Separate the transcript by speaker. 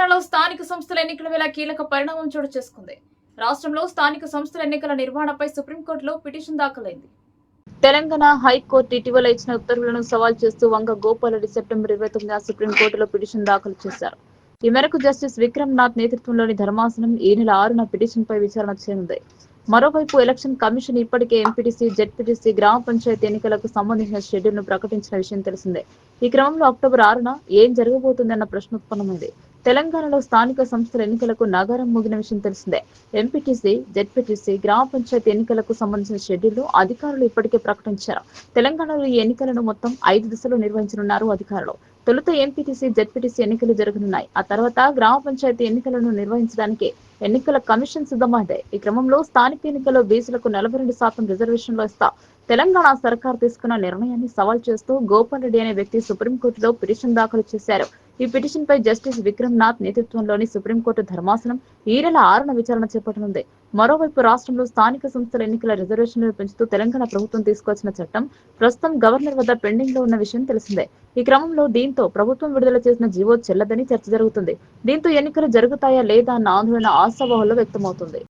Speaker 1: తెలంగాణలో స్థానిక సంస్థల ఎన్నికల వేళ కీలక పరిణామం చోటు చేసుకుంది. రాష్ట్రంలో స్థానిక సంస్థల ఎన్నికల నిర్వహణపై సుప్రీంకోర్టులో పిటిషన్ దాఖలైంది. తెలంగాణ హైకోర్టు ఇటీవల ఇచ్చిన ఉత్తర్వులను సవాల్ చేస్తూ వంగ గోపాలరెడ్డి సెప్టెంబర్ 29న సుప్రీంకోర్టులో పిటిషన్ దాఖలు చేశారు. ఈ మేరకు జస్టిస్ విక్రమ్ నాథ్ నేతృత్వంలోని ధర్మాసనం ఈ నెల 6న పిటిషన్పై విచారణ చేయనుంది. మరోవైపు ఎలక్షన్ కమిషన్ ఇప్పటికే ఎంపీటీసీ, జెడ్పీటీసీ, గ్రామ పంచాయతీ ఎన్నికలకు సంబంధించిన షెడ్యూల్ను ప్రకటించిన విషయం తెలిసిందే. ఈ క్రమంలో అక్టోబర్ 6న ఏం జరగబోతుందన్న ప్రశ్న ఉత్పన్నమైంది. తెలంగాణలో స్థానిక సంస్థల ఎన్నికలకు నగారం మోగిన విషయం తెలిసిందే. ఎంపీటీసీ, జెడ్పీటీసీ, గ్రామ పంచాయతీ ఎన్నికలకు సంబంధించిన షెడ్యూల్ను అధికారులు ఇప్పటికే ప్రకటించారు. తెలంగాణలో ఈ ఎన్నికలను మొత్తం 5 దశల్లో నిర్వహించనున్నారు అధికారులు. తొలుత ఎంపీటీసీ, జెడ్పీటీసీ ఎన్నికలు జరగనున్నాయి. ఆ తర్వాత గ్రామ పంచాయతీ ఎన్నికలను నిర్వహించడానికి ఎన్నికల కమిషన్ సిద్ధమైంది. ఈ క్రమంలో స్థానిక ఎన్నికల్లో బీసీలకు 42% రిజర్వేషన్లు ఇస్తా తెలంగాణ సర్కార్ తీసుకున్న నిర్ణయాన్ని సవాల్ చేస్తూ గోపాల్ రెడ్డి అనే వ్యక్తి సుప్రీంకోర్టులో పిటిషన్ దాఖలు చేశారు. ఈ పిటిషన్ పై జస్టిస్ విక్రమ్ నాథ్ నేతృత్వంలోని సుప్రీంకోర్టు ధర్మాసనం ఈ నెల 6న విచారణ చేపట్టనుంది. మరోవైపు రాష్ట్రంలో స్థానిక సంస్థల ఎన్నికల రిజర్వేషన్లను పెంచుతూ తెలంగాణ ప్రభుత్వం తీసుకొచ్చిన చట్టం ప్రస్తుతం గవర్నర్ వద్ద పెండింగ్ లో ఉన్న విషయం తెలిసిందే. ఈ క్రమంలో దీంతో ప్రభుత్వం విడుదల చేసిన జీవో చెల్లదని చర్చ జరుగుతుంది. దీంతో ఎన్నికలు జరుగుతాయా లేదా అన్న ఆందోళన ఆశావాహుల్లో వ్యక్తమవుతుంది.